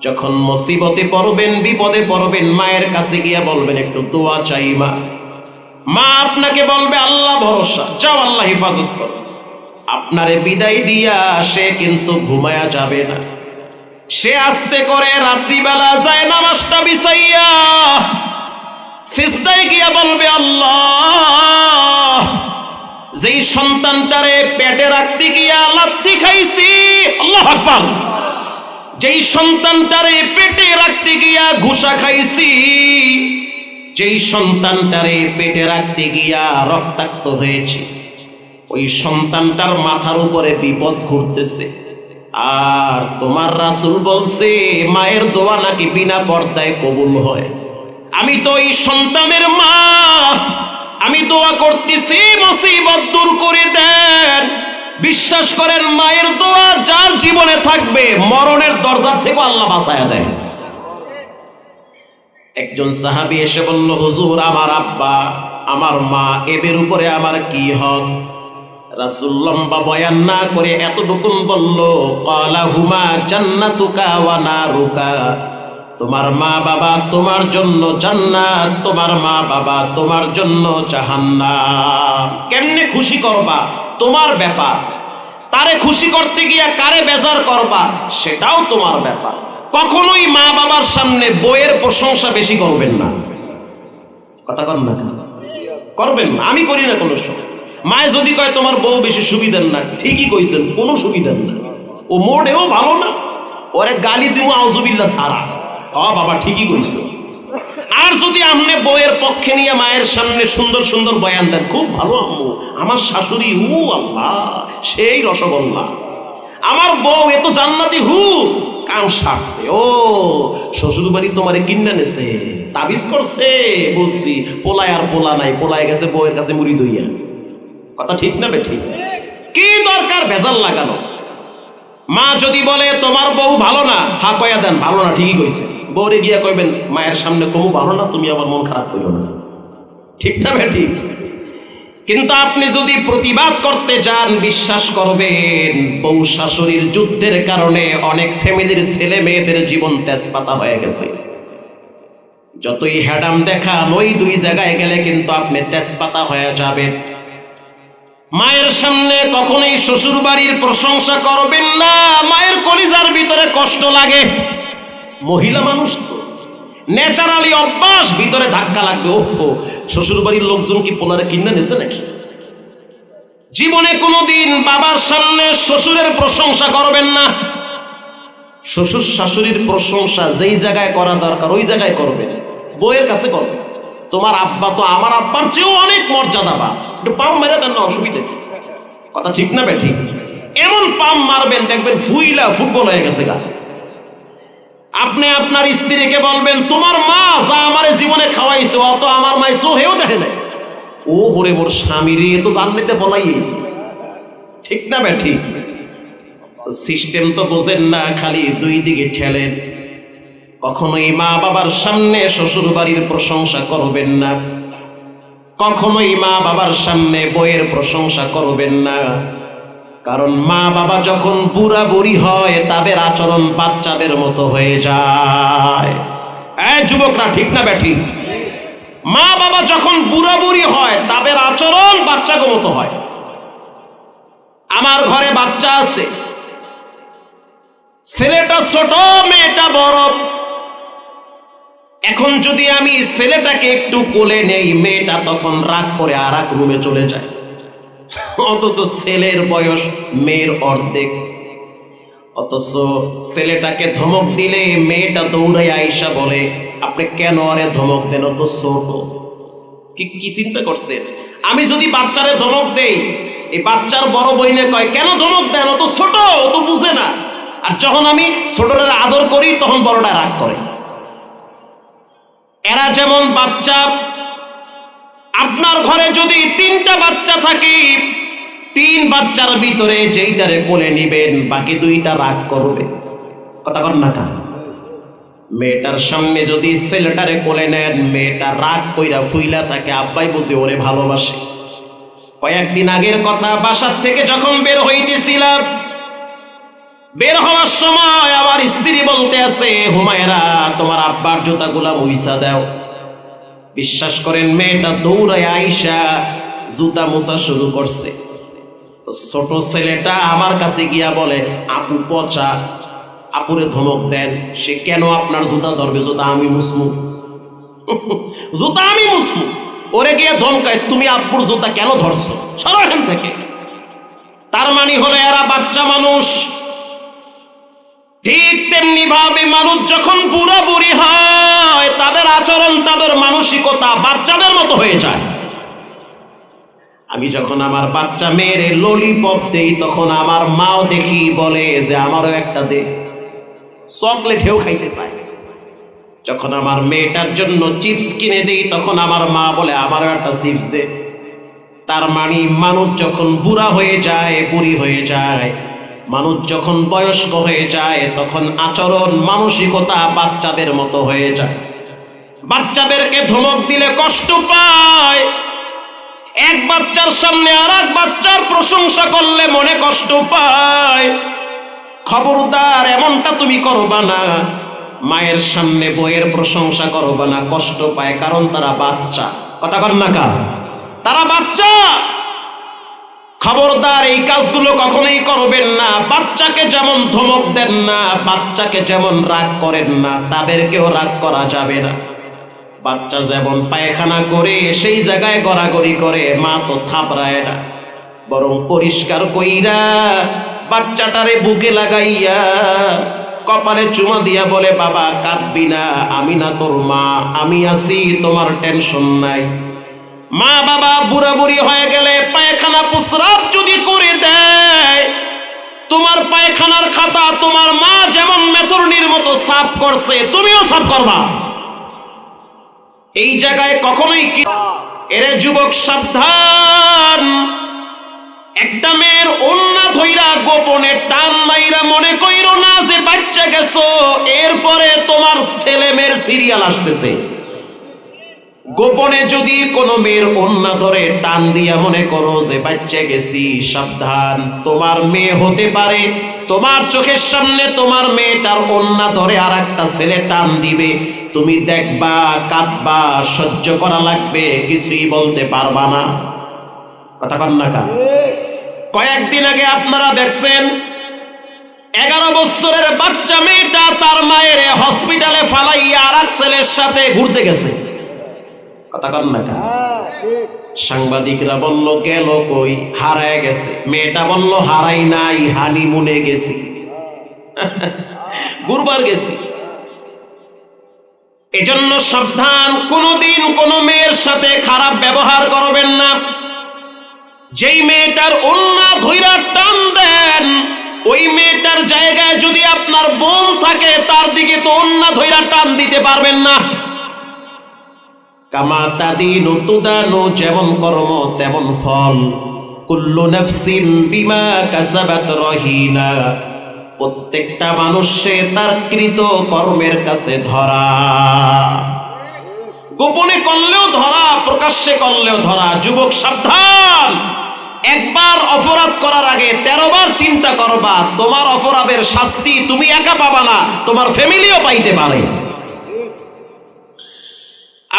যখন মুসিবতে পড়বেন, বিপদে পড়বেন, মায়ের কাছে গিয়ে বলবেন একটু দোয়া চাই মা। মা আপনাকে বলবে আল্লাহ ভরসা, যাও আল্লাহ হেফাজত করো। আপনারে বিদায় দিয়া সে কিন্তু ঘুমায়া যাবে না, সে আস্তে করে রাত্রিবেলা যায় নামাজটা বিছাইয়া সিজদায় গিয়া বলবে আল্লাহ, যেই সন্তানটারে পেটে রাখতে গিয়া লাথি খাইছি, আল্লাহু আকবার, যেই সন্তানটারে পেটে রাখতে গিয়া ঘুষা খাইছি, যেই সন্তানটারে পেটে রাখতে গিয়া রক্তাক্ত হয়েছে, ওই সন্তানটার মাথার উপরে বিপদ ঘুরতেছে, আর তোমার রাসূল বলছে মায়ের দোয়া নাকি বিনা পর্দায় কবুল হয়। আমি তো এই সন্তানের মা, আমি দোয়া করতেছি মুসিবত দূর করে দেন। বিশ্বাস করেন মায়ের দোয়া যার জীবনে থাকবে মরণের দরজা থেকে আল্লাহ বাঁচায়া দেয়। একজন সাহাবী এসে বলল, হুজুর আমার আব্বা আমার মা এদের উপরে আমার কি হক? রাসূল লম্বা বয়ান না করে এতটুকু বলল, ক্বালা হুমা জান্নাতুকা ওয়া নারুকা, তোমার মা বাবা তোমার জন্য জান্নাত, তোমার মা বাবা তোমার জন্য জাহান্নাম। কেমনে খুশি করবা তোমার ব্যাপার, তারে খুশি করতে গিয়া কারে বেজার করবা সেটাও তোমার ব্যাপার। কখনোই মা বাবার সামনে বউয়ের প্রশংসা বেশি করবেন না। কথা কন না, করবেন না, আমি করি না কোনো সময়। মায়ে যদি কয় তোমার বউ বেশি সুবিধার না, ঠিকই কইছেন, কোনো সুবিধার না, ও মোটেও ভালো না, ওরে গালি দিব আউযুবিল্লাহ ছাড়া, বাবা ঠিকই কইছো। আর যদি আপনি বউয়ের পক্ষে নিয়ে মায়ের সামনে সুন্দর সুন্দর বয়ান দেন, খুব ভালো আম্মু, আমার শাশুড়ি হু আল্লাহ সেই রসগোল্লা, আমার বউ এত জান্নাতি হু, কাম সারছে, ও শ্বশুর বাড়ি তোমারে কিন্না নেছে, তাবিজ করছে, বুঝছি, পোলায় আর পোলা নাই, পোলায় গেছে বউয়ের কাছে মুড়ি দইয়া। কথা ঠিক না বেঠিক? কি দরকার ভেজাল লাগানো? মা যদি বলে তোমার বউ ভালো না, হা কয়া দেন ভালো না, ঠিকই কইছে। বউরে গিয়া কইবেন মায়ের সামনে কমু ভালো না, তুমি আমার মন খারাপ করিও না, ঠিক না বেঠিক? কিন্তু আপনি যদি প্রতিবাদ করতে যান, বিশ্বাস করবেন বউ শাশুড়ির যুদ্ধের কারণে অনেক ফ্যামিলির ছেলে মেয়েদের জীবন তেজপাতা হয়ে গেছে। যতই হ্যাডাম দেখান, ওই দুই জায়গায় গেলে কিন্তু আপনি তেজপাতা হয়ে যাবেন। মায়ের সামনে কখনোই শ্বশুর বাড়ির প্রশংসা করবেন না, মায়ের কলিজার ভিতরে কষ্ট লাগে। মহিলা মানুষ তো ন্যাচারালি অভ্যাস, ভিতরে ধাক্কা লাগবে, ওহো শ্বশুর বাড়ির লোকজন কি পোলারে কিনা নেছে নাকি? জীবনে কোনোদিন বাবার সামনে শ্বশুরের প্রশংসা করবেন না। শ্বশুর শাশুড়ির প্রশংসা যেই জায়গায় করা দরকার ওই জায়গায় করবেন, বউয়ের কাছে করবেন। তোমার আব্বা তো আমার আব্বার চেয়েও অনেক মর্যাদাবান, একটু পাম মেরে দেন না, অসুবিধা কি? কথা ঠিক না বেঠিক? এমন পাম মারবেন দেখবেন ফুইলা ফুটবল হয়ে গেছে গা। আপনি আপনার স্ত্রীকে বলবেন তোমার মা যা আমারে জীবনে খাওয়াইছে অত আমার মাই চোহেও দেখে নাই, ও হরে মোর স্বামীরে তো জানতে বলাইছে, ঠিক না বেঠিক? তো সিস্টেম তো বোঝেন না, খালি দুই দিকে ঠেলেন। কখনোই মা বাবার সামনে শ্বশুর বাড়ির প্রশংসা করবেন না, কখনোই মা বাবার সামনে বউয়ের প্রশংসা করবেন না। কারণ মা বাবা যখন বুড়া বুড়ি হয় তাদের আচরণ বাচ্চাদের মতো হয়ে যায়। এই যুবকরা, ঠিক না বেঠিক? মা বাবা যখন বুড়া বুড়ি হয় তাদের আচরণ বাচ্চাদের মতো হয়। আমার ঘরে বাচ্চা আছে, ছেলেটা ছোট মেয়েটা বড়। এখন যদি আমি ছেলেটাকে একটু কোলে নেই, মেয়েটা তখন রাগ করে আর এক রুমে চলে যায়, অথচ ছেলের বয়স মেয়ের অর্ধেক। অথচ ছেলেটাকে ধমক দিলে মেয়েটা দৌড়ায় আইসা বলে আপনি কেন আরে ধমক দেন, তো ছোট। কি চিন্তা করছেন? আমি যদি বাচ্চারে ধমক দেই, এই বাচ্চার বড় বইনে কয় কেন ধমক দেন, ও তো ছোট, ও তো বুঝে না। আর যখন আমি ছোটরা আদর করি তখন বড়টা রাগ করে। এরা যেমন বাচ্চা, আপনার ঘরে যদি 3টা বাচ্চা থাকে, 3 বাচ্চার ভিতরে যেইটারে কোলে নিবেন বাকি 2টা রাগ করবে। কথা কর না কেন? মেয়েটার সামনে যদি ছেলেটারে কোলে নেন, মেয়েটা রাগ কইরা ফুইলা থাকে, আব্বাই বুঝে ওরে ভালোবাসে। কয়েকদিন আগের কথা, বাসার থেকে যখন বের হইতেছিলাম বের হওয়ার সময় আমার স্ত্রী বলতে আছে, হুমায়রা তোমার আব্বার জুতাগুলা মুইসা দাও। বিশ্বাস করেন মেয়েটা দৌড়ায় আইসা জুতা মুছা শুরু করছে। তো ছোট ছেলেটা আমার কাছে গিয়া বলে, আপু পচা। আপুরে ধমক দেন, সে কেন আপনার জুতা ধরবে? জুতা আমি মুসমু, জুতা আমি মুসমু। ওরে গিয়ে ধমকায়, তুমি আপুর জুতা কেন ধরছো, সরো এখান থেকে। তার মানে হলো এরা বাচ্চা মানুষ। ঠিক তেমনি ভাবে মানুষ যখন বুড়া বুড়ি হয়, তাদের আচরণ, তাদের মানসিকতা বাচ্চাদের মতো হয়ে যায়। আমি যখন আমার বাচ্চা মেয়ের ললিপপ দেই, তখন আমার মাও দেখি বলে যে আমারও একটা দে। চকলেট হেও খাইতে চায়। যখন আমার মেয়েটার জন্য চিপস কিনে দেই, তখন আমার মা বলে আমারও একটা চিপস দে। তার মানে মানুষ যখন বুড়া হয়ে যায়, বুড়ি হয়ে যায়, মানুষ যখন বয়স্ক হয়ে যায়, তখন আচরণ মানসিকতা বাচ্চাদের মতো হয়ে যায়। বাচ্চাদেরকে ধমক দিলে কষ্ট পায়, এক বাচ্চার সামনে আর এক বাচ্চার প্রশংসা করলে মনে কষ্ট পায়। খবরদার এমনটা তুমি করবা না। মায়ের সামনে বইয়ের প্রশংসা করবা না, কষ্ট পায়, কারণ তারা বাচ্চা। কথা কর না কা, তারা বাচ্চা। খবরদার এই কাজগুলো কখনোই করবেন না। বাচ্চাকে যেমন ধমক দেন না, বাচ্চাকে যেমন রাগ করেন না, তাদেরকেও রাগ করা যাবে না। বাচ্চা যেমন পায়খানা করে সেই জায়গায় গড়াগড়ি করে, মা তো থাপড়ায় না, বরং পরিষ্কার কইরা বাচ্চাটারে বুকে লাগাইয়া কপালে চুমা দিয়া বলে, বাবা কাঁদবি না, আমি না তোর মা, আমি আছি, তোমার টেনশন নাই। মা বাবা বুড়া বুড়ি হয়ে গেলে পায়খানা প্রস্রাব যদি করে দেয়, তোমার পায়খানার খাতা তোমার মা যেমন মেথরনির মতো সাফ করছে, তুমিও সাফ করবা। এই জায়গায় কখনোই কি এরে যুবক সাবধান। একটা মেয়ের ওন্না ধইরা গোপনে টান মাইরা মনে কইরো না যে বাচ্চা গেছো, এরপরে তোমার ছেলে মেয়ের সিরিয়াল আসতেছে। গোপনে যদি কোনো মেয়ের ওন্না ধরে টান দিয়া মনে করো যে বাচ্চা গেছি, সাবধান, তোমার মেয়ে হতে পারে তোমার চোখের সামনে তোমার মেয়েটার ওন্না ধরে আর একটা ছেলে টান দিবে, তুমি দেখবা, কাঁদবা, সহ্য করা লাগবে, কিছুই বলতে পারবা না। কথা কন না কা? কয়েকদিন আগে আপনারা দেখছেন 11 বছরের বাচ্চা মেয়েটা তার মায়ের হসপিটালে ফালাইয়া আর এক ছেলের সাথে ঘুরতে গেছে। কথা কন না কা? সাংবাদিকরা বলল গেল কই, হারায় গেছে। মেয়েটা বলল হারাই নাই, হানিমুনে গেছি, ঘুরবার গেছি। এজন্য সাবধান, কোনদিন কোন মেয়ের সাথে খারাপ ব্যবহার করবেন না। যেই মেয়েটার ওন্না ধইরা টান দেন, ওই মেয়েটার জায়গায় যদি আপনার বোন থাকে, তার দিকে তো ওন্না ধইরা টান দিতে পারবেন না। কামা তাদিনু তুদানু, যেমন কর্ম তেমন ফল। কুল্লু নাফসিন বিমা কাসাবাত রহিনা, প্রত্যেকটা মানুষে তার কৃত কর্মের কাছে ধরা। গোপনে করলেও ধরা, প্রকাশ্যে করলেও ধরা। যুবক সাবধান, একবার অপরাধ করার আগে 13 বার চিন্তা করবা। তোমার অপরাধের শাস্তি তুমি একা পাবা না, তোমার ফ্যামিলিও পাইতে পারে।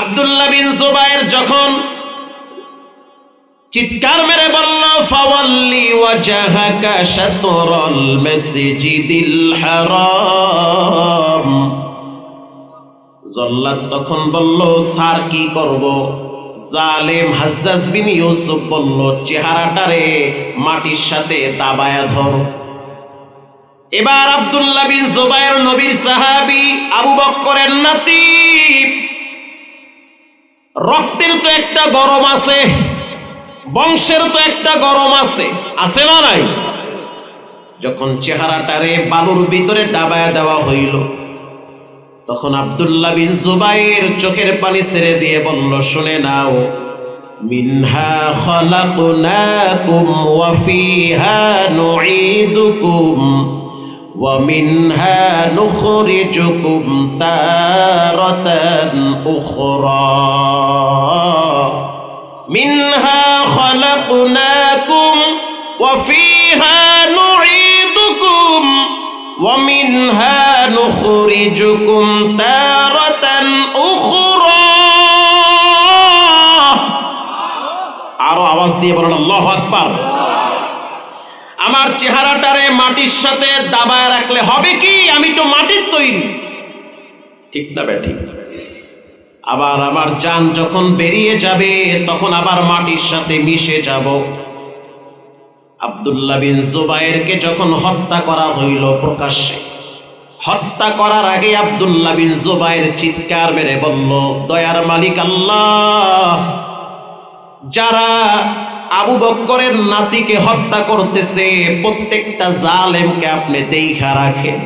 আব্দুল্লাহ বিন জুবায়ের যখন চিৎকার মেরে বলল, ফাওয়াল্লি ওয়াজহাকা শাতরাল মাসজিদিল হারাম, জল্লাদ তখন বলল স্যার কি করব? জালেম হাজ্জাজ বিন ইউসুফ বলল, চেহারাটারে মাটির সাথে দাবায়া ধরো। এবার আব্দুল্লাহ বিন জুবায়ের নবীর সাহাবী, আবু বকরের নাতি, রক্তের তো একটা গরম আছে, বংশের তো একটা গরম আছে, আছে না নাই? যখন চেহারাটারে বালুর ভিতরে ডাবায়া দেওয়া হইল, তখন আব্দুল্লাহ বিন জুবায়ের চোখের পানি ছেড়ে দিয়ে বলল, শুনে নাও, মিনহা খালাকনাকুম ওয়া ফিহা নুঈদুকুম ওয়া মিনহা নুখরিজুকুম তারাতান উখরা। মিনহা খালাকনাকুম ওয়া ফিহা নুঈদুকুম ومنها نخرجكم تارة أخرى আরো আওয়াজ দিয়ে বলেন আল্লাহু আকবার। আমার চেহারাটারে মাটির সাথে দাবায় রাখলে হবে কি? আমি তো মাটির তৈরি, ঠিক না বেঠিক? আবার আমার জান যখন বেরিয়ে যাবে তখন আবার মাটির সাথে মিশে যাব। আব্দুল্লাহ বিন জুবায়েরকে যখন হত্যা করা হইল প্রকাশ্যে, হত্যা করার আগে আব্দুল্লাহ বিন জুবায়ের চিৎকার মেরে বলল, দয়ার মালিক আল্লাহ, যারা আবু বকরের নাতিকে হত্যা করতেছে প্রত্যেকটা জালেমকে আপনি দেখা রাখেন,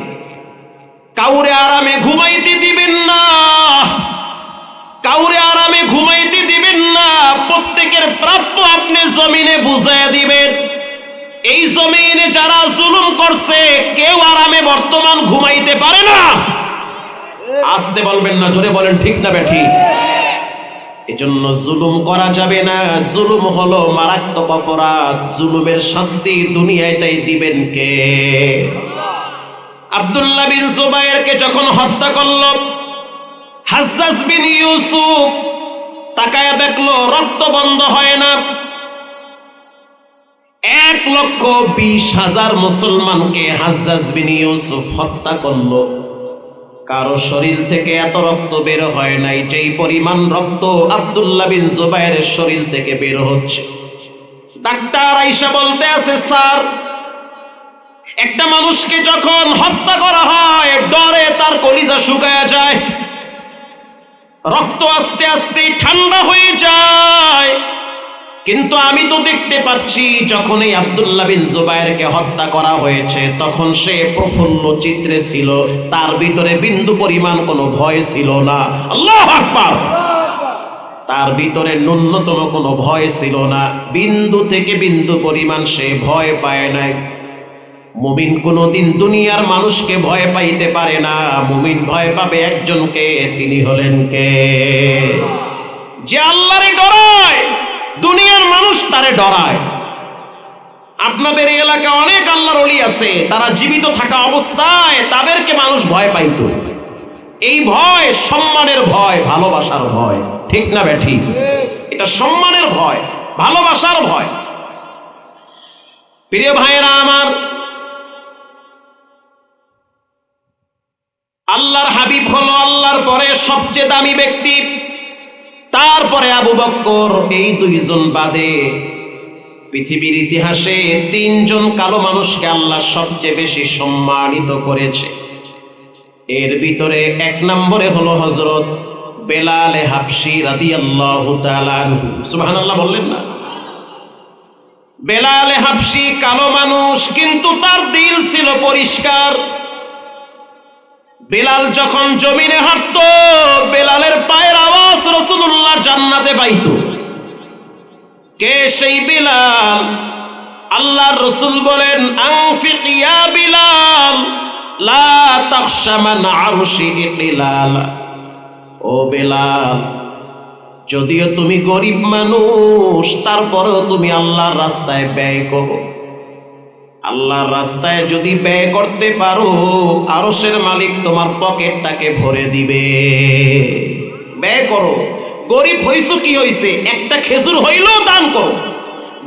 কাউরে আরামে ঘুমাইতে দিবেন না, কাউরে আরামে ঘুমাইতে দিবেন না, প্রত্যেকের প্রাপ্য আপনি জমিনে বুঝাইয়া দিবেন। এই জমিনে যারা জুলুম করছে কেউ আরামে বর্তমান ঘুমাইতে পারে না। আসতে বলবেন না, জোরে বলেন ঠিক না বেঠিক? এজন্য জুলুম করা যাবে না। জুলুম হলো মারাত্মক অপরাধ। জুলুমের শাস্তি দুনিয়ায় তাই দিবেন কে? আব্দুল্লাহ বিন জুবায়েরকে যখন হত্যা করল, হাজ্জাজ বিন ইউসুফ তাকায়া দেখলো রক্ত বন্ধ হয় না। 1,20,000 মুসলমানকে হাজ্জাজ বিন ইউসুফ হত্যা করলো। কারো শরীর থেকে এত রক্ত বের হয় নাই যেই পরিমাণ রক্ত আব্দুল্লাহ বিন জুবায়েরের শরীর থেকে বের হচ্ছে। ডাক্তার আইসা বলতে আছে, স্যার, একটা মানুষকে যখন হত্যা করা হয় ডরে তার কলিজা শুকায়া যায়, রক্ত আস্তে আস্তে ঠান্ডা হয়ে যায়। কিন্তু আমি তো দেখতে পাচ্ছি যখন এই আব্দুল্লাহ বিন জুবায়েরকে হত্যা করা হয়েছে তখন সে প্রফুল্ল চিত্রে ছিল, তার ভিতরে বিন্দু পরিমাণ কোনো ভয় ছিল না। আল্লাহু আকবার। তার ভিতরে ন্যূনতম কোনো ভয় ছিল না, বিন্দু থেকে বিন্দু পরিমাণ সে ভয় পায় নাই। মুমিন কোনোদিন দুনিয়ার মানুষকে ভয় পাইতে পারে না। মুমিন ভয় পাবে একজনকে, তিনি হলেন কে? যে আল্লাহরে ডরায়। দুনিয়ার মানুষ তারে ডরায়। আপনাদের এই এলাকায় অনেক আল্লাহর ওলি আছে, তারা জীবিত থাকা অবস্থায় তাদেরকে মানুষ ভয় পাইত। এই ভয় সম্মানের ভয়, ভালোবাসার ভয়, ঠিক না বেঠিক? এটা সম্মানের ভয়, ভালোবাসার ভয়। প্রিয় ভাইয়েরা আমার, আল্লাহর হাবিব হলো আল্লাহর পরে সবচেয়ে দামি ব্যক্তি। তারপরে আবু বকর, এই দুইজন বাদে পৃথিবীর ইতিহাসে 3 জন কালো মানুষকে আল্লাহ সবচেয়ে বেশি সম্মানিত করেছে। এর ভিতরে 1 নম্বরে হলো হযরত বেলাল হাবশী রাদিয়াল্লাহু তাআলা আনহু। সুবহানাল্লাহ বললেন না? বেলাল হাবশী কালো মানুষ, কিন্তু তার দিল ছিল পরিষ্কার। বেলাল যখন জমিনে হাঁটতো বেলালের পায়ের আওয়াজ রাসূলুল্লাহ জান্নাতে পাইত। কে সেই বেলাল? আল্লাহর রাসূল বলেন, আনফিক ইয়া বেলাল লা তাখশা মান আরশি ইকলাল। ও বেলাল, যদিও তুমি গরিব মানুষ তারপরেও তুমি আল্লাহর রাস্তায় ব্যয় করো। আল্লাহর রাস্তায় যদি ব্যয় করতে পারো আরশের মালিক তোমার পকেটটাকে ভরে দিবে। ব্যয় করো। গরিব হইছো কি হইছে, একটা খেজুর হইলেও দান করো।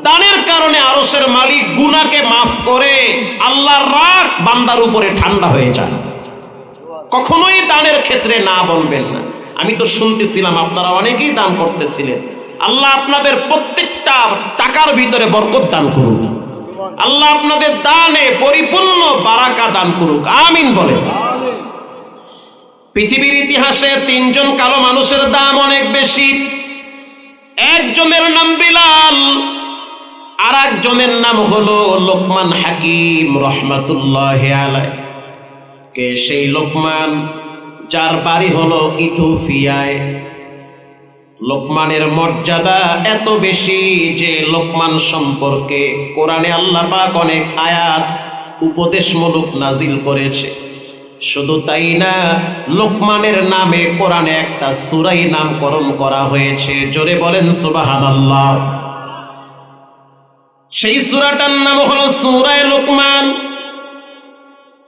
দানের কারণে আরশের মালিক গুনাহকে মাফ করে, আল্লাহর রাগ বান্দার উপরে ঠান্ডা হয়ে যায়। কখনোই দানের ক্ষেত্রে না বলবেন না। আমি তো শুনতেছিলাম আপনারা অনেকেই দান করতেছিলেন। আল্লাহ আপনাদের প্রত্যেকটা টাকার ভিতরে বরকত দান করুন। আল্লাহ আপনাদের দানে পরিপূর্ণ বারাকা দান করুক, আমিন বলেন। পৃথিবীর ইতিহাসে 3 জন কালো মানুষের দাম অনেক বেশি। একজনের নাম বিলাল, আর একজনের নাম হলো লোকমান হাকিম রহমাতুল্লাহি আলাইহি। কে সেই লোকমান? যার বাড়ি হলো ইথিওপিয়ায়। লোকমানের মর্যাদা এত বেশি যে লোকমান সম্পর্কে কোরআনে আল্লাহ পাক অনেক আয়াত উপদেশমূলক নাজিল করেছে। শুধু তাই না, লোকমানের নামে কোরআনে একটা সূরাই নামকরণ করা হয়েছে। জোরে বলেন সুবহানাল্লাহ। সেই সূরাটার নাম হলো সূরা লোকমান।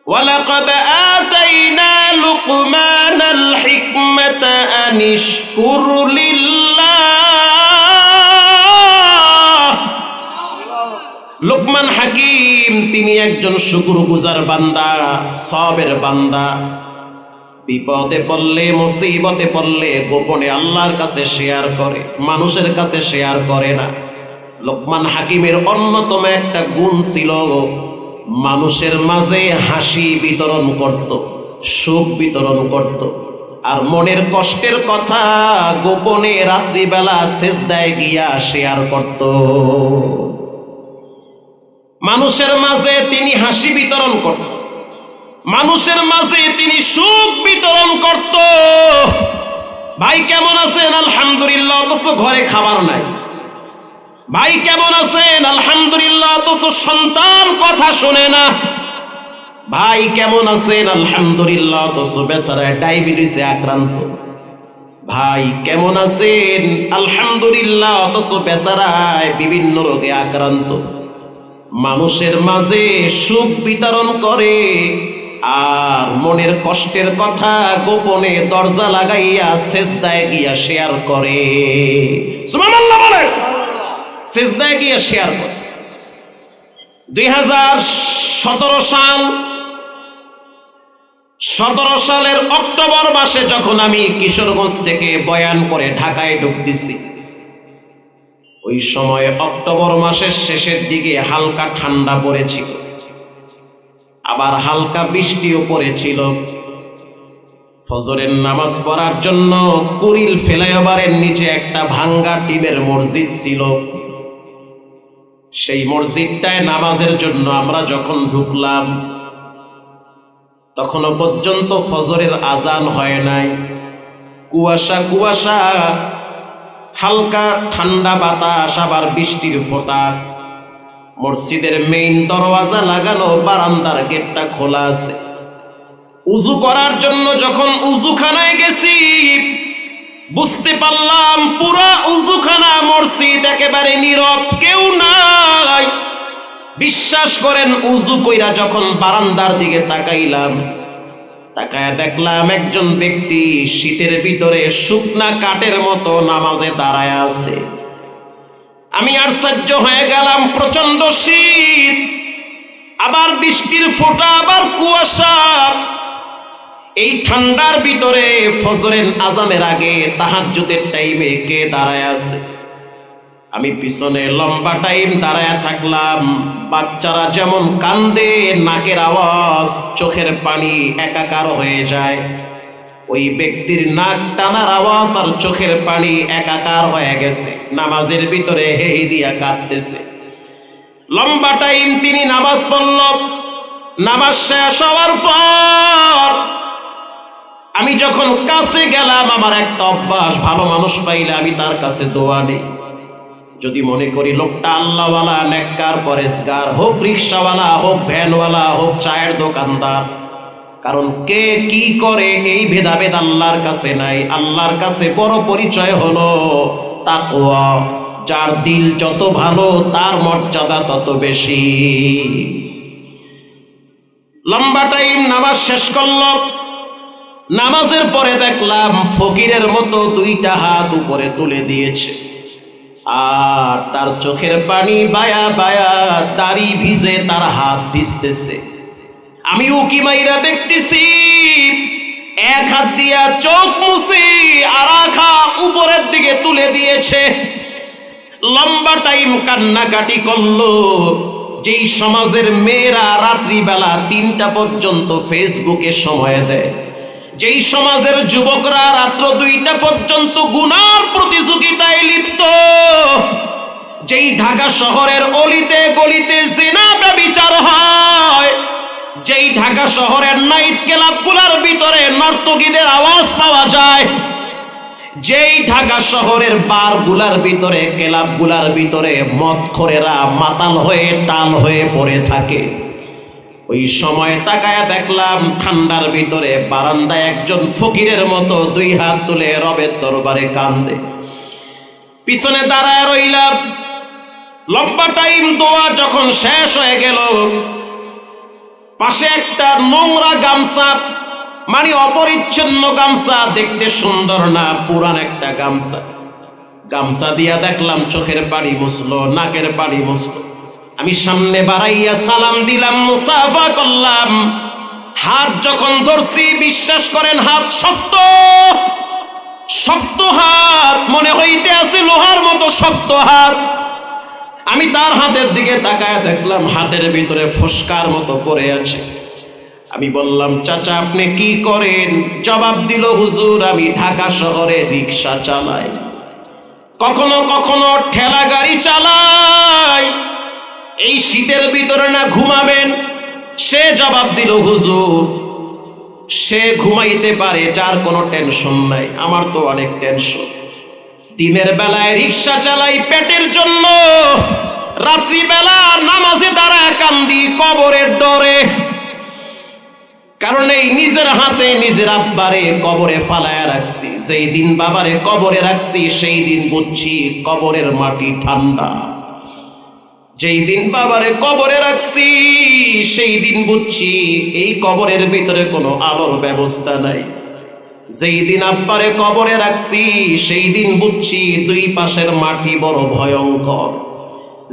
ওয়ালাকাদ আতাইনা লুকমানাল হিকমাতা আনিশকুর লিল্লাহ। লোকমান হাকিম তিনি একজন শুকরগুজার বান্দা, সবের বান্দা। বিপদে পড়লে, মুসিবতে পড়লে গোপনে আল্লাহর কাছে শেয়ার করে, মানুষের কাছে শেয়ার করে না। লোকমান হাকিমের অন্যতম একটা গুণ ছিল, মানুষের মাঝে হাসি বিতরণ করত, সুখ বিতরণ করত, আর মনের কষ্টের কথা গোপনে রাত্রিবেলা সেজদায় গিয়া শেয়ার করত। মানুষের মাঝে তিনি হাসি বিতরণ করত, মানুষের মাঝে তিনি সুখ বিতরণ করত। ভাই কেমন আছেন? আলহামদুলিল্লাহ, অথচ ঘরে খাবার নাই। ভাই কেমন আছেন? আলহামদুলিল্লাহ, অথচ সন্তান কথা শোনে না। ভাই কেমন আছেন? আলহামদুলিল্লাহ, অথচ বেচারা ডায়াবেটিসে আক্রান্ত। ভাই কেমন আছেন? আলহামদুলিল্লাহ, অথচ বেচারায় বিভিন্ন রোগে আক্রান্ত। মানুষের মাঝে সুখ বিতরণ করে আর মনের কষ্টের কথা গোপনে দরজা লাগাইয়া সেজদায় গিয়া শেয়ার করে। সুবহানাল্লাহ বলেন। সেজদায় গিয়া শেয়ার করে। 2017 সাল, 17 সালের অক্টোবর মাসে যখন আমি কিশোরগঞ্জ থেকে বয়ান করে ঢাকায় ঢুকতেছি, ওই সময় অক্টোবর মাসের শেষের দিকে হালকা ঠান্ডা পড়েছিল, আবার হালকা বৃষ্টিও পড়েছিল। ফজরের নামাজ পড়ার জন্য কুড়িল ফ্লাইওভারের নিচে একটা ভাঙ্গা টিনের মসজিদ ছিল। সেই মসজিদটায় নামাজের জন্য আমরা যখন ঢুকলাম, তখনও পর্যন্ত ফজরের আজান হয় নাই। কুয়াশা কুয়াশা, হালকা ঠান্ডা বাতাস, আবার বৃষ্টির ফোঁটা। মসজিদের মেইন দরওয়াজা লাগানো, বারান্দার গেটটা খোলা আছে। উযু করার জন্য যখন উযুখানায় গেছি, বুঝতে পারলাম পুরা উযুখানা মসজিদ একেবারে নীরব, কেউ নাই। বিশ্বাস করেন, উযু কইরা যখন বারান্দার দিকে তাকাইলাম, তাকায় দেখলাম একজন ব্যক্তি শীতের ভিতরে শুকনা কাঠের মতো নামাজে দাঁড়ায় আছে। আমি আশ্চর্য হয়ে গেলাম, প্রচন্ড শীত, আবার বৃষ্টির ফোঁটা, আবার কুয়াশা। এই ঠান্ডার ভিতরে ফজরের আজানের আগে তাহাজ্জুদের টাইমে কে দাঁড়ায় আছে? আমি পিছনে লম্বা টাইম দাঁড়ায় থাকলাম। বাচ্চারা যেমন কান্দে, নাকের আওয়াজ, চোখের পানি একাকার হয়ে যায়, ওই ব্যক্তির নাক টানার আওয়াজ আর চোখের পানি একাকার হয়ে গেছে। নামাজের ভিতরে হেই দিয়া কাঁদতেছে। লম্বা টাইম তিনি নামাজ পড়ল। নামাজ শেষ হওয়ার পর আমি যখন কাছে গেলাম, আমার একটা অভ্যাস, ভালো মানুষ পাইলে আমি তার কাছে দোয়া নেই। যদি মনে করি লোকটা আল্লাহওয়ালা, নেককার, পরেজগার, হোক রিক্সাওয়ালা, হোক ভ্যানওয়ালা, হোক চায়ের দোকানদার, কারণ কে কি করে এই ভেদাভেদ আল্লাহর কাছে নাই। আল্লাহর কাছে বড় পরিচয় হলো তাকওয়া। যার দিল যত ভালো, তার মর্যাদা তত বেশি। লম্বা টাইম নামাজ শেষ করল। নামাজের পরে দেখলাম ফকিরের মতো দুইটা হাত উপরে তুলে দিয়েছে, আর তার চোখের পানি বায়া বায়া, দাড়ি ভিজে তার হাত ভিজতেছে। আমি উকি মাইরা দেখতেছি, এক হাত দিয়া চোখ মুছি, আর এক হাত উপরের দিকে তুলে দিয়েছে। লম্বা টাইম কান্নাকাটি করলো। যেই সমাজের মেয়েরা রাত্রিবেলা 3টা পর্যন্ত ফেসবুকে সময় দেয়, যেই সমাজের যুবকরা রাত্র 2টা পর্যন্ত গুনার প্রতিযোগিতায় লিপ্ত, যেই ঢাকা শহরের অলিতে গলিতে জিনা ব্যভিচার হয়, যেই ঢাকা শহরের নাইট ক্লাবগুলোর ভিতরে নর্তকীদের আওয়াজ পাওয়া যায়, যেই ঢাকা শহরের বারগুলার ভিতরে, ক্লাবগুলার ভিতরে মদখোরেরা মাতাল হয়ে টাল হয়ে পড়ে থাকে, ওই সময় তাকায়া দেখলাম ঠান্ডার ভিতরে বারান্দায় একজন ফকিরের মতো 2 হাত তুলে রবের দরবারে কান্দে। পিছনে দাঁড়ায় রইলাম। লম্বা টাইম দোয়া যখন শেষ হয়ে গেল, পাশে একটা নোংরা গামছা, মানে অপরিচ্ছন্ন গামছা, দেখতে সুন্দর না, পুরান একটা গামছা। গামছা দিয়া দেখলাম চোখের পানি মুছলো, নাকের পানি মুছলো। আমি সামনে বাড়াইয়া সালাম দিলাম, মুসাফা করলাম। হাত যখন ধরছি, বিশ্বাস করেন হাত শক্ত শক্ত হাত, মনে হইতে আছে লোহার মতো শক্ত হাত। আমি তার হাতের দিকে তাকায় দেখলাম হাতের ভিতরে ফোসকার মতো পড়ে আছে। আমি বললাম, চাচা আপনি কি করেন? জবাব দিল, হুজুর আমি ঢাকা শহরে রিক্সা চালাই, কখনো কখনো ঠেলা গাড়ি চালাই। এই শীতের ভিতরে না ঘুমাবেন? সে জবাব দিল, হুজুর সে ঘুমাইতে পারে, যার কোনো টেনশন নাই, আমার তো অনেক টেনশন। দিনের বেলায় রিক্সা চালাই পেটের জন্য, রাত্রি বেলা নামাজে দাঁড়ায় কান্দি কবরের ডরে। কারণ এই নিজের হাতে নিজের আব্বারে কবরে ফালায়া রাখছি। যেই দিন বাবারে কবরে রাখছি সেই দিন বুঝছি কবরের মাটি ঠান্ডা। যেই দিন বাবারে কবরে রাখছি সেই দিন বুঝছি এই কবরের ভিতরে কোনো আলোর ব্যবস্থা নাই। যেই দিন আব্বারে কবরে রাখছি সেই দিন বুঝছি দুই পাশের মাটি বড় ভয়ঙ্কর।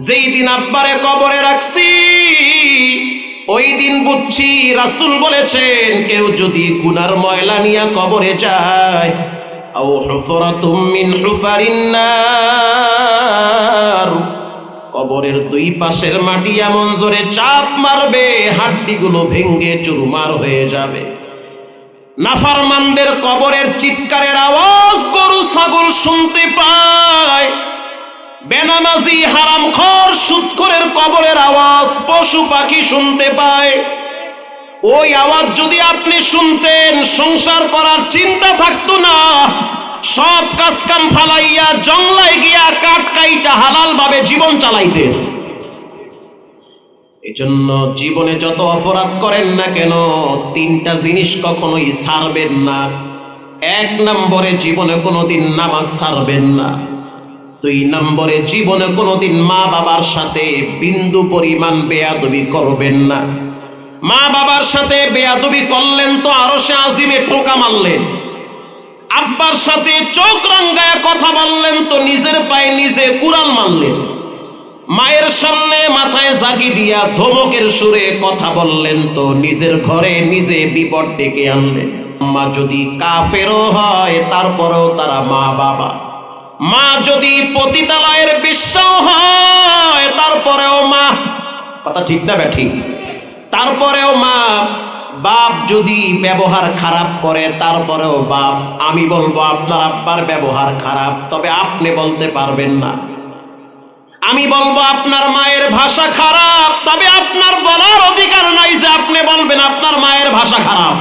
যেই দিন আব্বারে কবরে রাখছি ওই দিন বুঝছি রাসূল বলেছেন, কেউ যদি গুনার ময়লা নিয়ে কবরে যায়, আও হুফরাতুম মিন হুফারিন নার, কবরের দুই পাশের মাটি এমন জোরে চাপ মারবে হাড্ডিগুলো ভেঙে চুরমার হয়ে যাবে। নাফরমানদের কবরের চিৎকারের আওয়াজ গরু ছাগল শুনতে পায়, বেনামাজি হারামখোর সুদখোরের কবরের আওয়াজ পশু পাখি শুনতে পায়। ওই আওয়াজ যদি আপনি শুনতেন, সংসার করার চিন্তা থাকতো না, সব কাজ কাম ফালাইয়া জঙ্গলায় গিয়া কাঠ কাইটা হালাল ভাবে জীবন চালাইতেন। এজন্য জীবনে যত অপরাধ করেন না কেন, তিনটা জিনিস কখনোই ছাড়বেন না। এক নম্বরে জীবনে কোনোদিন নামাজ ছাড়বেন না। দুই নম্বরে জীবনে কোনোদিন মা বাবার সাথে বিন্দু পরিমাণ বেয়াদবি করবেন না। মা বাবার সাথে বেয়াদবি করলেন তো আরশে আজিমে টোকা মারলেন। আব্বার সাথে চোখ রাঙ্গায় কথা বললেন তো নিজের পায়ে নিজে কুড়াল মারলেন। মায়ের সামনে মাথায় জাগি দিয়া ধমকের সুরে কথা বললেন তো নিজের ঘরে নিজে বিপদ ডেকে আনলেন। মা যদি কাফেরও হয় তারপরেও তারা মা বাবা। মা যদি পতিতালয়ের বিশ্বাও হয় তারপরেও মা। কথা ঠিক না ব্যাঠিক? তারপরেও মা। বাপ যদি ব্যবহার খারাপ করে তারপরেও বাপ। আমি বলবো আপনার আব্বার ব্যবহার খারাপ, তবে আপনি বলতে পারবেন না। আমি বলবো আপনার মায়ের ভাষা খারাপ, তবে আপনার বলার অধিকার নাই যে আপনি বলবেন আপনার মায়ের ভাষা খারাপ।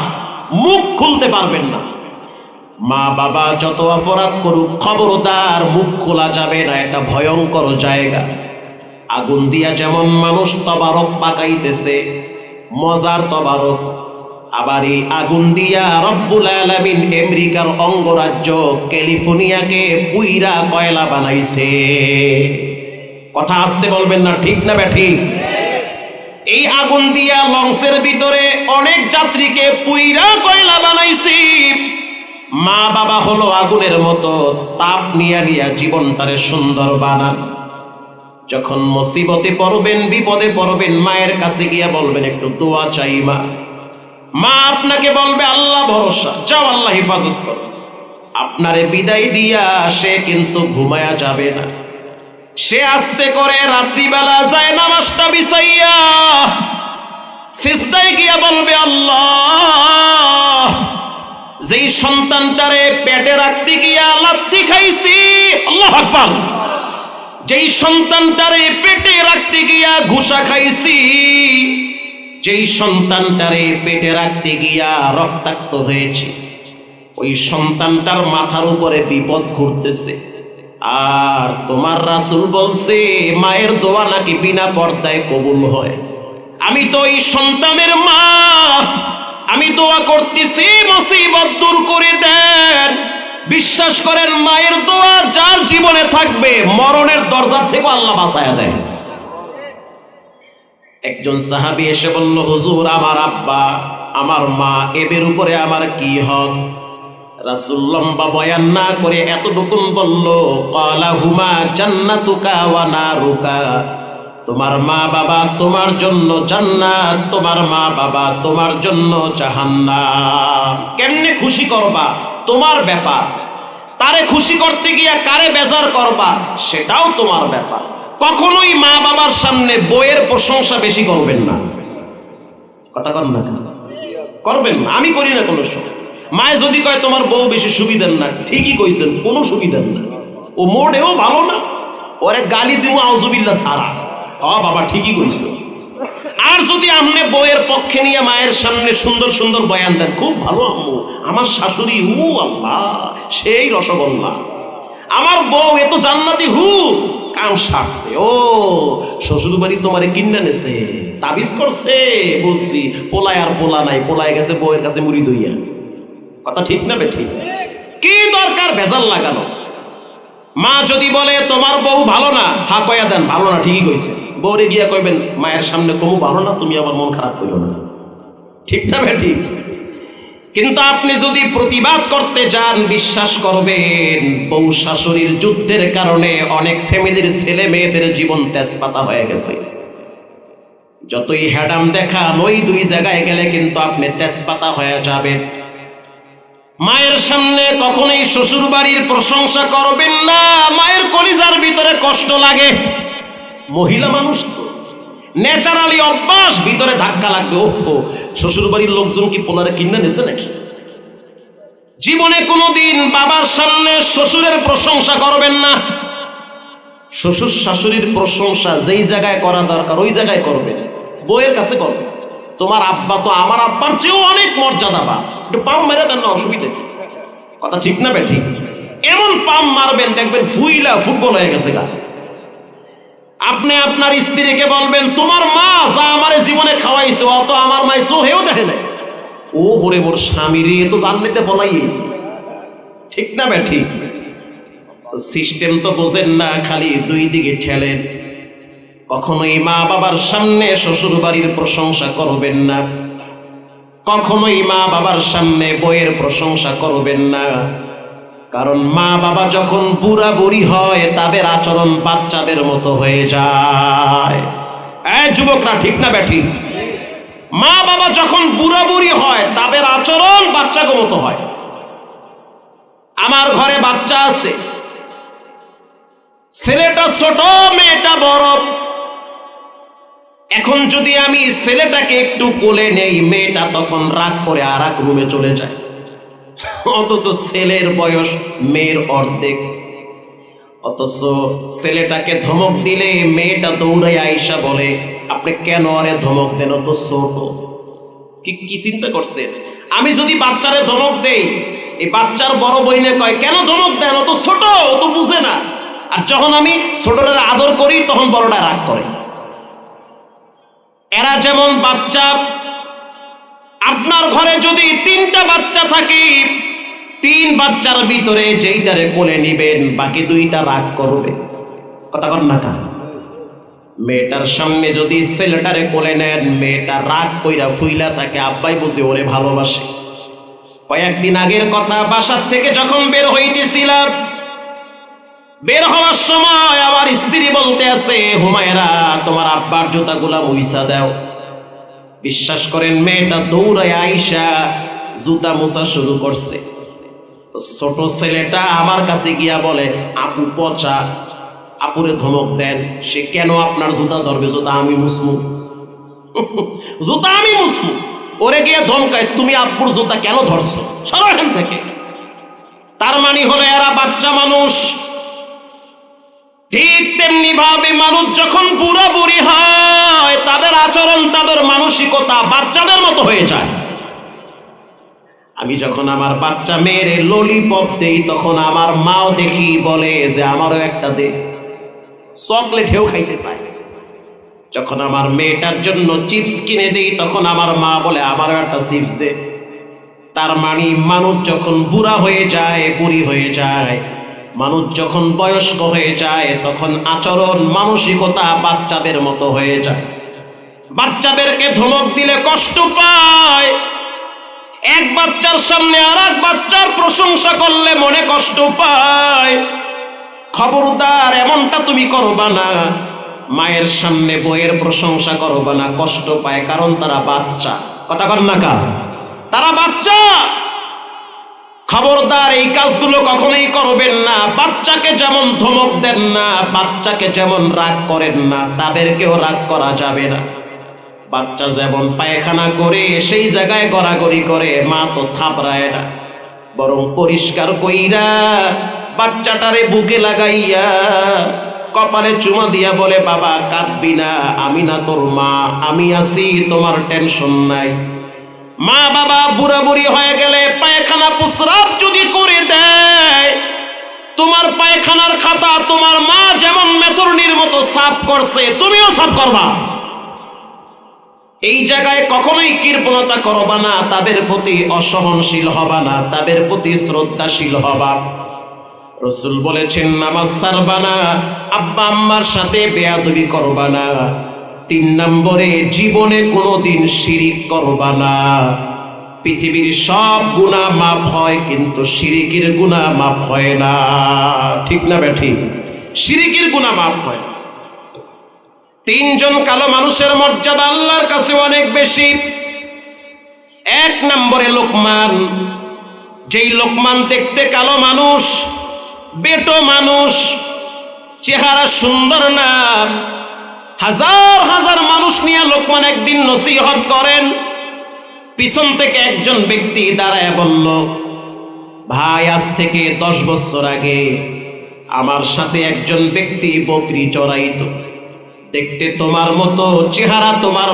মুখ খুলতে পারবেন না। মা বাবা যত অপরাধ করুক, খবরদার মুখ খোলা যাবে না। এটা ভয়ঙ্কর জায়গা। আগুন দিয়া যেমন মানুষ তবারক পাকাইতেছে, মজার তবারক, আবার এই আগুন দিয়া রব্বুল আলামিন আমেরিকার অঙ্গরাজ্য ক্যালিফোর্নিয়াকে পুইরা কয়লা বানাইছে। কথা আসতে বলবেন না, ঠিক না ব্যাঠিক? এই আগুন দিয়া লঞ্চের ভিতরে অনেক যাত্রীকে পুইরা কয়লা বানাইছি। মা বাবা হলো আগুনের মতো, তাপ নিয়া নিয়া জীবনটারে সুন্দর বানান। যখন মুসিবতে পড়বেন, বিপদে পড়বেন, মায়ের কাছে গিয়া বলবেন একটু দোয়া চাই মা। মা আপনাকে বলবে আল্লাহ ভরসা, যাও আল্লাহ হেফাজত করো। আপনারে বিদায় দিয়া সে কিন্তু ঘুমায়া যাবে না। সে আস্তে করে রাত্রিবেলা যায় নামাজটা বিছাইয়া সিজদায় গিয়া বলবে আল্লাহ, যেই সন্তানটারে পেটে রাখতে গিয়া লাথি খাইছি, আল্লাহু আকবার, যেই সন্তানটারে পেটে রাখতে গিয়া ঘুষা খাইছি, যেই সন্তানটারে পেটে রাখতে গিয়া রক্তাক্ত হয়েছে, ওই সন্তানটার মাথার উপরে বিপদ ঘুরতেছে। আর তোমার রাসূল বলছে মায়ের দোয়া নাকি বিনা পর্দায় কবুল হয়। আমি তো এই সন্তানের মা, আমি দোয়া করতেছি মুসিবত দূর করে দেন। বিশ্বাস করেন মায়ের দোয়া যার জীবনে থাকবে মরণের দরজা থেকে আল্লাহ বাঁচায়া দেয়। একজন সাহাবী এসে বলল, হুজুর আমার আব্বা আমার মা এদের উপরে আমার কি হক? রাসূল লম্বা বয়ান না করে এতটুকুন বলল, ক্বালা হুমা জান্নাতুকা ওয়া নারুকা, তোমার মা বাবা তোমার জন্য জান্নাত, তোমার মা বাবা তোমার জন্য জাহান্নাম। কেমনে খুশি করবা তোমার ব্যাপার, তারে খুশি করতে গিয়া কারে বেজার করবা সেটাও তোমার ব্যাপার। কখনোই মা বাবার সামনে বউয়ের প্রশংসা বেশি করবেন না। কথা কর না, করবেন না, আমি করি না কোনো সময়। মায়ে যদি কয় তোমার বউ বেশি সুবিধার না, ঠিকই কইছেন, কোনো সুবিধার না, ও মোটেও ভালো না, ওরে গালি দিব আউযুবিল্লাহ সারা, বাবা ঠিকই কইছো। আর যদি আপনি বউয়ের পক্ষে নিয়ে মায়ের সামনে সুন্দর সুন্দর বয়ান দেন, খুব ভালো আম্মু, আমার শাশুড়ি হু আল্লাহ সেই রসগোল্লা, আমার বউ এত জান্নাতি হু, কাম সারছে, ও শ্বশুর বাড়ি তোমারে কিন্না নেছে, তাবিজ করছে, বুঝছি, পোলায় আর পোলা নাই, পোলায় গেছে বউয়ের কাছে মুড়ি দইয়া। কথা ঠিক না বেঠিক? কি দরকার ভেজাল লাগানো? মা যদি বলে তোমার বউ ভালো না, হা কয়া দেন ভালো না, ঠিকই কইছে। বউরে গিয়া কইবেন মায়ের সামনে কমু ভালো না, তুমি আবার মন খারাপ করো না, ঠিক না বেঠিক? কিন্তু আপনি যদি প্রতিবাদ করতে যান, বিশ্বাস করবেন বউ শাশুড়ির যুদ্ধের কারণে অনেক ফ্যামিলির ছেলে মেয়েদের জীবন তেজপাতা হয়ে গেছে। যতই হ্যাডাম দেখান, ওই দুই জায়গায় গেলে কিন্তু আপনি তেজপাতা হয়ে যাবেন। মায়ের সামনে কখনোই শ্বশুর বাড়ির প্রশংসা করবেন না, মায়ের কলিজার ভিতরে কষ্ট লাগে। মহিলা মানুষ তো ন্যাচারালি অভ্যাস, ভিতরে ধাক্কা লাগবে, ওহো শ্বশুর বাড়ির লোকজন কি পোলারে কিনে নেছে নাকি? জীবনে কোনোদিন বাবার সামনে শ্বশুরের প্রশংসা করবেন না। শ্বশুর শাশুড়ির প্রশংসা যেই জায়গায় করা দরকার ওই জায়গায় করবেন, বউয়ের কাছে করবেন। তোমার আব্বা তো আমার আব্বার চেয়েও অনেক মর্যাদাবান, একটু পাম মেরে দেন না, অসুবিধা কি? কথা ঠিক না বেঠিক? এমন পাম মারবেন দেখবেন ফুইলা ফুটবল হয়ে গেছে গা। আপনি আপনার স্ত্রীকে বলবেন তোমার মা যা আমারে জীবনে খাওয়াইছে অত আমার মাই চোহেও দেখে নাই। ও হরে মোর স্বামীরে তো জানতে বলাইছে, ঠিক না বেঠিক? তো সিস্টেম তো বোঝেন না, খালি দুই দিকে ঠেলেন। কখনোই মা বাবার সামনে শ্বশুর বাড়ির প্রশংসা করবেন না, কখনোই মা বাবার সামনে বউয়ের প্রশংসা করবেন না। কারণ মা বাবা যখন বুড়া বুড়ি হয় তাদের আচরণ বাচ্চাদের মতো হয়ে যায়। এই যুবকরা, ঠিক না বেঠিক? মা বাবা যখন বুড়া বুড়ি হয় তাদের আচরণ বাচ্চাদের মতো হয়। আমার ঘরে বাচ্চা আছে, ছেলেটা ছোট মেয়েটা বড়। এখন যদি আমি ছেলেটাকে একটু কোলে নেই, মেয়েটা তখন রাগ করে আর এক রুমে চলে যায়, অথচ ছেলের বয়স মেয়ের অর্ধেক। অথচ ছেলেটাকে ধমক দিলে মেয়েটা দৌড়াই আইসা বলে আপনি কেন আরে ধমক দেন, তো ছোট। কি চিন্তা করছেন? আমি যদি বাচ্চারে ধমক দেই, এই বাচ্চার বড় বইনে কয় কেন ধমক দেন, ও তো ছোট, ও তো বুঝে না। আর যখন আমি ছোটটার আদর করি তখন বড়টা রাগ করে। এরা যেমন বাচ্চা, আপনার ঘরে যদি 3টা বাচ্চা থাকে, 3 বাচ্চার ভিতরে যেইটারে কোলে নিবেন বাকি 2টা রাগ করবে। কথা কর না কা? মেয়েটার সামনে যদি ছেলেটারে কোলে নেন, মেয়েটা রাগ কইরা ফুইলা থাকে, আব্বাই বুঝে ওরে ভালোবাসে। কয়েকদিন আগের কথা, বাসার থেকে যখন বের হইতেছিলাম, বের হওয়ার সময় আমার স্ত্রী বলতে আছে হুমায়রা তোমার আব্বার জুতাগুলা মুইসা দাও। বিশ্বাস করেন মেয়েটা দৌড়ায় আইসা জুতা মোছা শুরু করছে। তো ছোট ছেলেটা আমার কাছে গিয়া বলে আপু পচা, আপুরে ধমক দেন। সে কেন আপনার জুতা ধরবে? জুতা আমি মুসমু, জুতা আমি মুসমু। ওরে গিয়ে ধমকায় তুমি আপুর জুতা কেন ধরছো, সরো এখান থেকে। তার মানে হলো এরা বাচ্চা মানুষ। ঠিক তেমনি ভাবে মানুষ যখন বুড়া বুড়ি হয় তাদের আচরণ তাদের মানসিকতা বাচ্চাদের মতো হয়ে যায়। আমি যখন আমার বাচ্চা মেয়েরে ললিপপ দেই তখন আমার মাও দেখি বলে যে আমারও একটা দে, চকলেট হেও খাইতে চায়। যখন আমার মেয়েটার জন্য চিপস কিনে দেই তখন আমার মা বলে আমারও একটা চিপস দে। তার মানে মানুষ যখন বুড়া হয়ে যায়, বুড়ি হয়ে যায়, মানুষ যখন বয়স্ক হয়ে যায় তখন আচরণ মানসিকতা বাচ্চাদের মতো হয়ে যায়। বাচ্চাদেরকে ধমক দিলে কষ্ট পায়, এক বাচ্চার সামনে আর এক বাচ্চার প্রশংসা করলে মনে কষ্ট পায়। খবরদার এমনটা তুমি করবা না। মায়ের সামনে বইয়ের প্রশংসা করবা না, কষ্ট পায়, কারণ তারা বাচ্চা। কথা কর না কা, তারা বাচ্চা। খবরদার এই কাজগুলো কখনোই করবেন না। বাচ্চাকে যেমন ধমক দেন না, বাচ্চাকে যেমন রাগ করেন না, তাদেরকেও রাগ করা যাবে না। বাচ্চা যেমন পায়খানা করে সেই জায়গায় গড়াগড়ি করে, মা তো থাপড়ায় না, বরং পরিষ্কার কইরা বাচ্চাটারে বুকে লাগাইয়া কপালে চুমা দিয়া বলে, বাবা কাঁদবি না, আমি না তোর মা, আমি আছি, তোমার টেনশন নাই। মা বাবা বুড়া বুড়ি হয়ে গেলে পায়খানা প্রস্রাব যদি করে দেয়, তোমার পায়খানার খাতা তোমার মা যেমন মেথরনির মতো সাফ করছে, তুমিও সাফ করবা। এই জায়গায় কখনোই কৃপণতা করবা না, তাদের প্রতি অসহনশীল হবা না, তাদের প্রতি শ্রদ্ধাশীল হবা। রাসূল বলেছেন, নামাজ ছাড়বা না, আব্বা আম্মার সাথে বেয়াদবি করবা না। 3 নম্বরে, জীবনে কোনোদিন শিরিক করবা না। পৃথিবীর সব গুনাহ মাফ হয়, কিন্তু শিরিকের গুনাহ মাফ হয় না। ঠিক না বেঠিক? শিরিকের গুনাহ মাফ হয় না। 3 জন কালো মানুষের মর্যাদা আল্লাহর কাছে অনেক বেশি। 1 নম্বরে লোকমান। যেই লোকমান দেখতে কালো মানুষ, বেটো মানুষ, চেহারা সুন্দর না, হাজার হাজার মানুষ নিয়ে লোকমান একদিন নসিহত করেন। পিছন থেকে একজন ব্যক্তি দাঁড়ায় বলল, ভাই, আজ থেকে 10 বছর আগে আমার সাথে একজন ব্যক্তি বকরি চড়াইতো, দেখতে তোমার মতো, চেহারা তোমার